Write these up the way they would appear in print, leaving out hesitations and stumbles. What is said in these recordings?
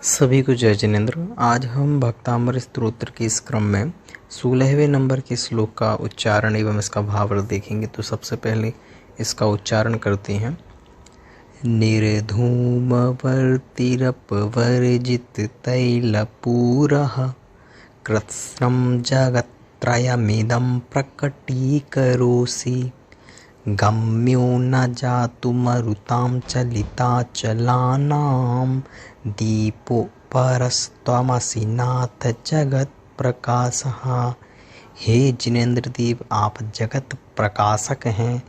सभी को जय जिनेन्द्र। आज हम भक्तामृत स्तोत्र के इस क्रम में 16वें नंबर के श्लोक का उच्चारण एवं इसका भावार्थ देखेंगे। तो सबसे पहले इसका उच्चारण करते हैं। निर्धूमवर्तिरपवर्जित तैलपूरः कृत्स्नं जगत्त्रयमिदं प्रकटीकरोषि गम्यो न जातुमरुतां चलिताचलानां दीपो परस्त्वमसि नाथ जगत प्रकाशः। हे जिनेन्द्र देव, आप जगत प्रकाशक हैं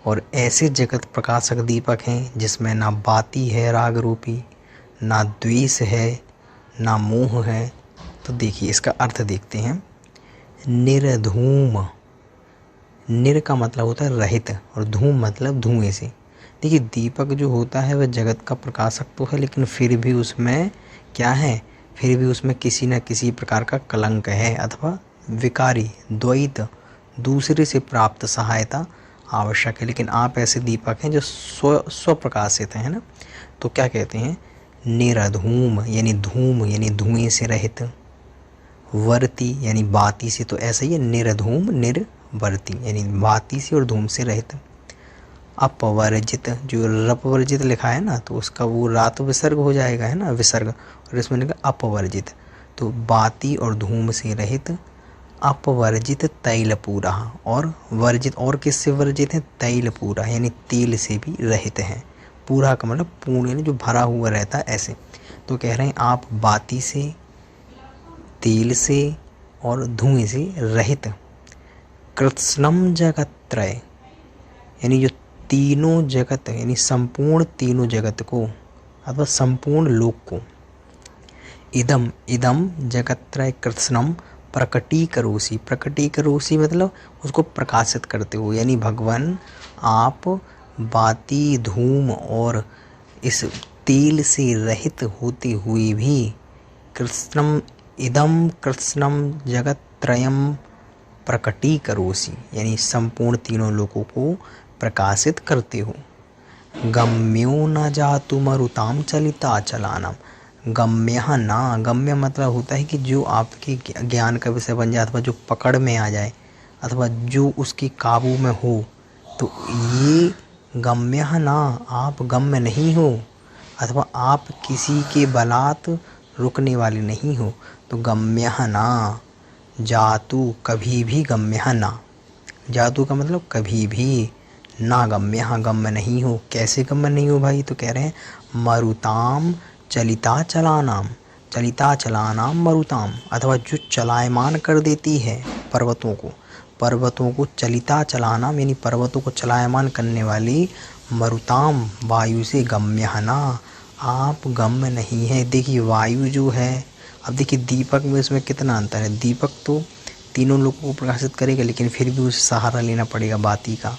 और ऐसे जगत प्रकाशक दीपक हैं जिसमें ना बाती है राग रूपी, ना द्वेष है, ना मोह है। तो देखिए इसका अर्थ देखते हैं। निर्धूम, निर का मतलब होता है रहित और धूम मतलब धुएं से। देखिए दीपक जो होता है वह जगत का प्रकाशक तो है, लेकिन फिर भी उसमें क्या है, फिर भी उसमें किसी न किसी प्रकार का कलंक है अथवा विकारी द्वैत, दूसरे से प्राप्त सहायता आवश्यक है। लेकिन आप ऐसे दीपक हैं जो स्वप्रकाशित हैं ना। तो क्या कहते हैं, निरधूम यानी धूम यानी धुएं से रहित, वर्ती यानी बाती से, तो ऐसा ही है निर्धूम निर्वर्ती यानी बाती से और धूम से रहित। अपवर्जित, जो रपवर्जित लिखा है ना, तो उसका वो रात विसर्ग हो जाएगा है ना, विसर्ग, और इसमें लिखा अपवर्जित, तो बाती और धूम से रहित। अपवर्जित तैलपूरा, और वर्जित और किससे वर्जित है, तैलपूरा यानी तेल से भी रहित है। पूरा का मतलब पूर्ण यानी जो भरा हुआ रहता है ऐसे। तो कह रहे हैं आप बाती से, तेल से और धुएं से रहित। कृत्स्नम जगत्त्रय यानी जो तीनों जगत यानी संपूर्ण तीनों जगत को अथवा संपूर्ण लोक को। इदम, इदम जगत्त्रय कृत्स्नम प्रकटीकरोषि, प्रकटीकरोषि मतलब उसको प्रकाशित करते हो, यानी भगवान आप बाती धूम और इस तेल से रहित होते हुए भी कृत्स्नम, इदम कृत्स्नम जगत्त्रयम प्रकटीकरोषि यानी संपूर्ण तीनों लोकों को प्रकाशित करते हो। गम्यो न जातु मरुताम चलिता चलानाम, गम्य ना, गम्य मतलब होता है कि जो आपके ज्ञान का विषय बन जाए अथवा जो पकड़ में आ जाए अथवा जो उसकी काबू में हो। तो ये गम्य ना, आप गम्य नहीं हो अथवा आप किसी के बलात् रुकने वाले नहीं हो। तो गम्य ना, जातु कभी भी गम्य ना, जातु का मतलब कभी भी, ना गम्य, गम्य नहीं हो। कैसे गम्य नहीं हो भाई, तो कह रहे हैं मरुताम चलिता चलानाम, चलिता चलानाम मरुताम, अथवा जो चलायमान कर देती है पर्वतों को, पर्वतों को चलिता चलानाम यानी पर्वतों को चलायमान करने वाली मरुताम वायु से गम्य ना, आप गम्य नहीं है। देखिए वायु जो है, अब देखिए दीपक में इसमें कितना अंतर है। दीपक तो तीनों लोगों को प्रकाशित करेगा, लेकिन फिर भी उसे सहारा लेना पड़ेगा बाती का,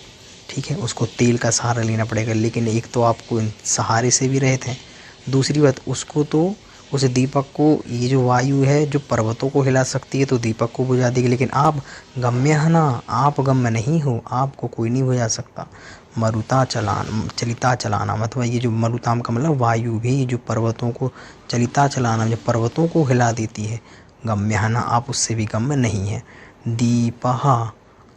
ठीक है, उसको तेल का सहारा लेना पड़ेगा। लेकिन एक तो आपको सहारे से भी रहते हैं, दूसरी बात उसको तो उस दीपक को, ये जो वायु है जो पर्वतों को हिला सकती है तो दीपक को बुझा देगी। लेकिन आप गम्य है ना, आप गम्य नहीं हो, आपको कोई नहीं बुझा सकता। मरुता चलान, चलिता चलाना मतलब ये जो मरुताम का मतलब वायु भी जो पर्वतों को, चलिता चलाना जो पर्वतों को हिला देती है, गम्य है ना, आप उससे भी गम्य नहीं है। दीपः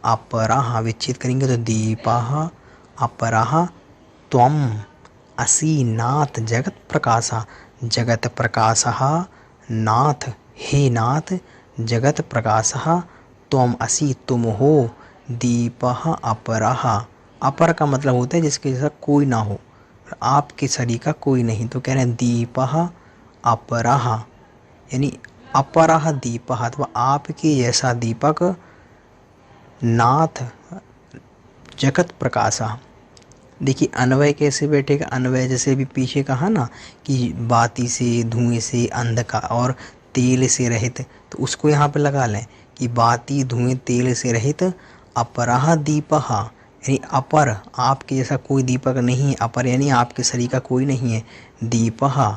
अपरः, विच्छेद करेंगे तो दीपः अपरः त्वम असि नाथ जगत प्रकाशः, जगत प्रकाशः नाथ, हे नाथ जगत प्रकाशः त्वम असि, तुम हो। दीपः अपरः, अपर का मतलब होता है जिसके जैसा कोई ना हो, आपके शरीर का कोई नहीं। तो कह रहे हैं दीपः अपरः यानी अपरः दीपः, अथवा आपके जैसा दीपक, नाथ जगत प्रकाशा। देखिए अन्वय कैसे बैठेगा, अन्वय जैसे भी पीछे कहा ना कि बाती से, धुएं से, अंधकार और तेल से रहित, तो उसको यहाँ पे लगा लें कि बाती धुएं तेल से रहित। अपरः दीपः यानी अपर, आपके जैसा कोई दीपक नहीं, अपर यानी आपके शरीर का कोई नहीं है। दीपः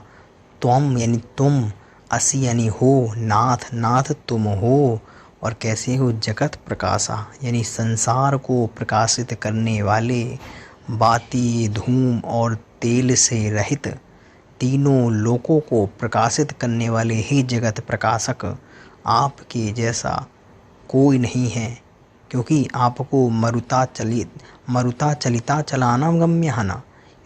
त्वम यानी तुम, असि यानी हो, नाथ, नाथ तुम हो, और कैसे हो, जगत प्रकाशा यानी संसार को प्रकाशित करने वाले, बाती धूम और तेल से रहित, तीनों लोकों को प्रकाशित करने वाले हे जगत प्रकाशक, आपके जैसा कोई नहीं है, क्योंकि आपको मरुता चलिता चलाना गम्यमाना,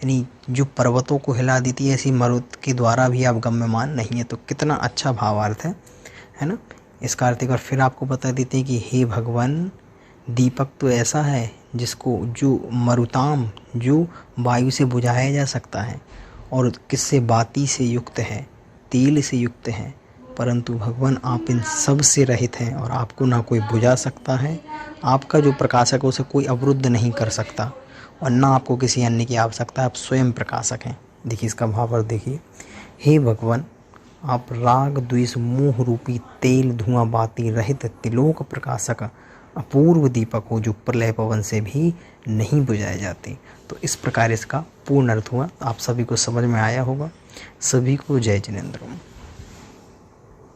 यानी जो पर्वतों को हिला देती है ऐसी मरुत के द्वारा भी आप गम्यमान नहीं है। तो कितना अच्छा भावार्थ है ना। इसका अर्थ एक बार फिर आपको बता देते हैं कि हे भगवान, दीपक तो ऐसा है जिसको जो मरुताम, जो वायु से बुझाया जा सकता है और किससे, बाती से युक्त है, तेल से युक्त है, परंतु भगवान आप इन सब से रहित हैं और आपको ना कोई बुझा सकता है, आपका जो प्रकाशक है उसे कोई अवरुद्ध नहीं कर सकता और ना आपको किसी अन्य की आवश्यकता है, आप स्वयं प्रकाशक हैं। देखिए इसका भावार्थ देखिए, हे भगवान, आप राग द्वेष मोह रूपी तेल धुआं बाती रहित त्रिलोक प्रकाशक अपूर्व दीपक हो, जो प्रलय पवन से भी नहीं बुझाए जाते। तो इस प्रकार इसका पूर्ण अर्थ हुआ। आप सभी को समझ में आया होगा। सभी को जय जिनेंद्र।